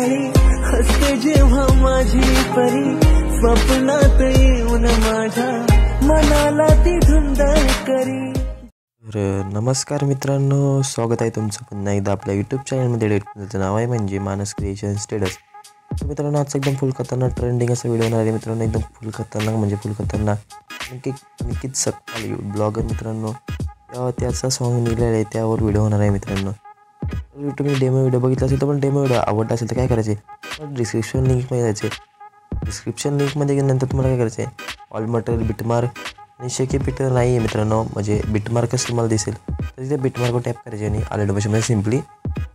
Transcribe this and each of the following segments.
घडी हसते जेव्हा माझी परी स्वप्नात येऊन माझ्या मनाला ती धुंद करी। नमस्कार मित्रांनो, स्वागत आहे तुमचं पुन्हा एकदा आपल्या यूट्यूब चॅनलमध्ये। त्याचं नाव आहे म्हणजे मानस क्रिएशन स्टेटस। तर मित्रांनो, आजचा एकदम फुल खतरनाक ट्रेंडिंग असा व्हिडिओ होणार आहे मित्रांनो। एकदम फुल खतरनाक म्हणजे फुल खतरनाक निकित सकपाल ब्लॉगर मित्रांनो, त्याचा सॉन्ग निघालेला आहे, त्यावर व्हिडिओ होणार आहे मित्रांनो। तुम्ही डेमो व्हिडिओ बघितला असेल तर पण डेमो व्हिडिओ आवडला असेल तर काय करायचे, डिस्क्रिप्शन लिंकमध्ये जायचे। डिस्क्रिप्शन लिंकमध्ये गेल्यानंतर तुम्हाला काय करायचं आहे, ऑल मटेरियल बिटमार्क आणि शेकी नाही आहे मित्रांनो, म्हणजे बिटमार्कच तुम्हाला दिसेल तर तिथे बिटमार्कवर टॅप करायचे आणि ऑलरेडी मशीनमध्ये सिम्पली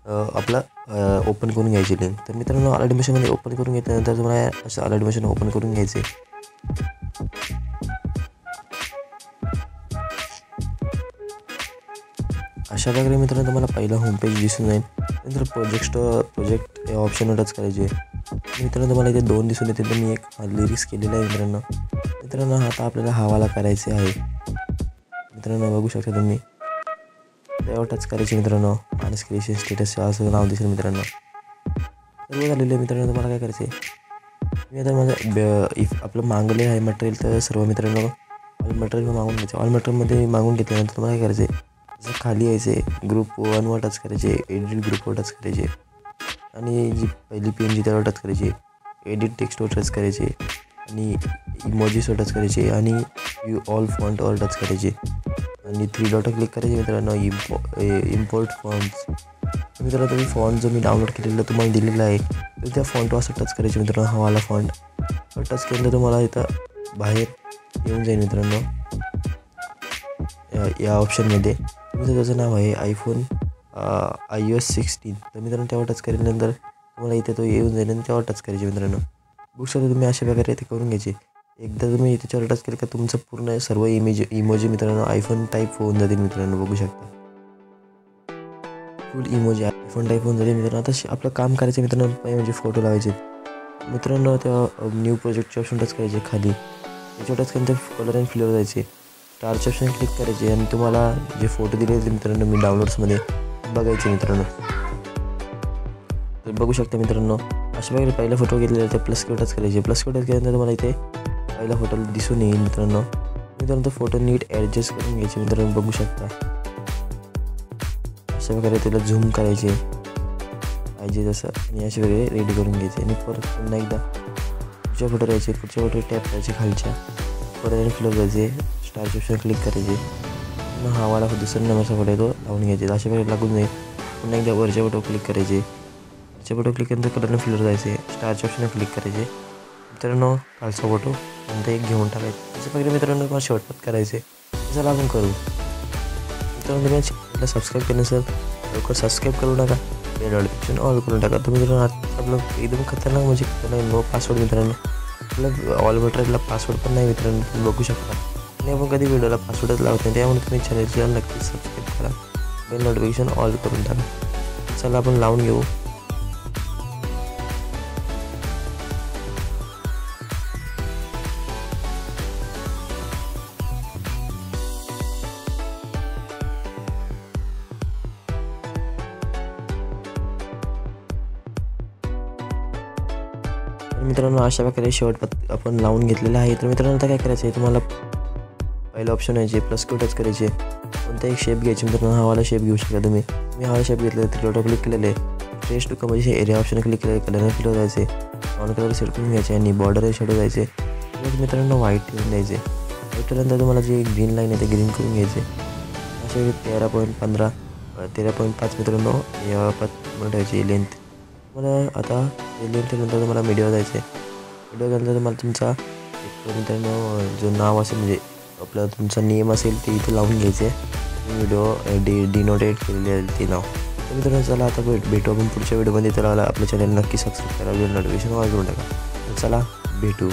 आपलं ओपन करून घ्यायची लिंक। तर मित्रांनो, ऑलरेडी मशीनमध्ये ओपन करून घेतल्यानंतर तुम्हाला असं ऑलरेडी मशीन ओपन करून घ्यायचे। अशा प्रकारे मित्रांनो तुम्हाला पहिला होम पेज दिसून जाईल। नंतर प्रोजेक्ट या ऑप्शनवर टच करायचे। मित्रांनो, तुम्हाला इथे दोन दिसून येते, तर मी एक लिरिक्स केलेला आहे मित्रांनो। आता आपल्याला हवाला करायचे आहे मित्रांनो, बघू शकता तुम्ही, त्यावर टच करायचे मित्रांनो। मानस क्रिएशन स्टेटस असं नाव दिसेल मित्रांनो। सर्व झालेलं मित्रांनो, तुम्हाला काय करायचे, मी आता माझं आपलं मागवले आहे मटेरियल, तर सर्व मित्रांनो ऑल मटेरियल मागून घ्यायचे। ऑल मटेरियलमध्ये मागून घेतल्यानंतर तुम्हाला काय करायचे, जसं खाली यायचे, ग्रुप 1वर टच करायचे, एडिट ग्रुपवर टच करायचे आणि जी पहिली PNG त्यावर टच करायची, एडिट टेक्स्टवर टच करायचे आणि इमोजीसवर टच करायचे आणि यू ऑल फॉन्टवर टच करायचे आणि 3 डॉटवर क्लिक करायचे मित्रांनो। इम्पोर्ट फॉन्ट्स मित्रांनो, तुम्ही फॉन्ट जो मी डाउनलोड केलेला तुम्हाला दिलेला आहे, तर त्या फॉन्टवर असं टच करायचे मित्रांनो। हवाला फॉन्ट टच केलं तुम्हाला इथं बाहेर येऊन जाईल मित्रांनो या ऑप्शनमध्ये। त्याचं नाव आहे iPhone iOS 16। तर मित्रांनो, त्यावर टच केल्यानंतर तुम्हाला इथे तो येऊन जाईल आणि त्यावर टच करायचे मित्रांनो। बघू शकता तुम्ही, अशा प्रकारे ते करून घ्यायचे। एकदा तुम्ही त्याच्यावर टच केलं का तुमचं पूर्ण सर्व इमोजी मित्रांनो आयफोन टाईप होऊन जातील मित्रांनो। बघू शकता फुल इमोजी आयफोन टाईप होऊन जातील मित्रांनो। आता आपलं काम करायचं मित्रांनो, म्हणजे फोटो लावायचे मित्रांनो। त्या न्यू प्रोजेक्टचे ऑप्शन टच करायचे, खाली त्याच्यावर टच केल्यानंतर कलर अँड फिलर जायचे, स्टारचे ऑप्शन क्लिक करायचे आणि तुम्हाला जे फोटो दिले होते मित्रांनो मी डाउनलोड्समध्ये बघायचे मित्रांनो। तर बघू शकता मित्रांनो, अशा प्रकारे पहिला फोटो घेतलेला त्या प्लस टच करायचे। प्लस टच केल्यानंतर तुम्हाला इथे पहिला फोटो दिसून येईल मित्रांनो। तो फोटो नीट ॲडजस्ट करून घ्यायचे मित्रांनो। बघू शकता अशा प्रकारे त्याला झूम करायचे पाहिजे तसं आणि अशा प्रकारे रेडी करून घ्यायचे आणि परत पुन्हा एकदा पुढच्या फोटो राहायचे, पुढच्या फोटो टॅप करायचे खालच्या, परत फ्लो जायचे, स्टारचे ऑप्शन क्लिक करायचे, मग हवाला दुसरा नंबरचा फोटो तो लावून घ्यायचे। अशा प्रकारे लागून जाईल। पुन्हा एकदा वरच्या फोटो क्लिक करायचे, वरच्या फोटो क्लिक केल्यानंतर कलरने फिलर जायचे, स्टारच्या ऑप्शन क्लिक करायचे मित्रांनो। खालचा फोटो नंतर एक घेऊन टाकायचे। अशा प्रकारे मित्रांनो तुम्हाला शॉर्टकट करायचे। चला आपण करू मित्रांनो। तुम्ही चॅनलला सबस्क्राईब केलं नसेल लवकर सबस्क्राईब करू नका, बेल नोटिफिकेशन ऑल करून टाका। तुम्ही मित्रांनो आपलं एकदम खतरनाक म्हणजे नो पासवर्ड मित्रांनो, आपलं ऑल मटेरियलला पासवर्ड पण नाही मित्रांनो, तुम्ही बघू शकता। आणि आपण कधी व्हिडिओला पासवर्डच लावत नाही, त्यामुळे तुम्ही चॅनलला नक्कीच सबस्क्राईब करा, बेल नोटिफिकेशन ऑल करून टाका। चला आपण लावून घेऊ। मित्रांनो, अशा प्रकारे शेवट आपण लावून घेतलेलं आहे। तर मित्रांनो, आता काय करायचं आहे, तुम्हाला पहिला ऑप्शन आहे जे प्लस टच करायचे, कोणता एक शेप घ्यायचे मित्रांनो। हवाला शेप घेऊ शकता तुम्ही हवाला शेप घेतलेला, 3 डॉट क्लिक केलेले, trace to commercial area option click केले, कलर फिल जायचे, ऑन कलर सेट करून घ्यायचे आणि बॉर्डर शेडो जायचे। मग मित्रांनो व्हाईट ठेवून द्यायचे। व्हाईट ठेवल्यानंतर तुम्हाला जे ग्रीन लाईन आहे ते ग्रीन करून घ्यायचे। असे 13.5 मित्रांनो ठेवायची लेंथ। मला आता लेंथ नंतर तुम्हाला मीडियावर जायचे। मीडियावर तुम्हाला तुमचा एक मित्रांनो जो नाव असेल म्हणजे आपला तुमचा नेम असेल ते इथे लावून घ्यायचे। व्हिडिओ डिनोटेट केलेले आहे ते नाव। तर मित्रांनो, चला आता भेटू आपण पुढच्या व्हिडिओमध्ये। तर आपल्या चॅनल नक्की सबस्क्राईब करा, बेल नोटिफिकेशन ऑल करून टाका। चला भेटू।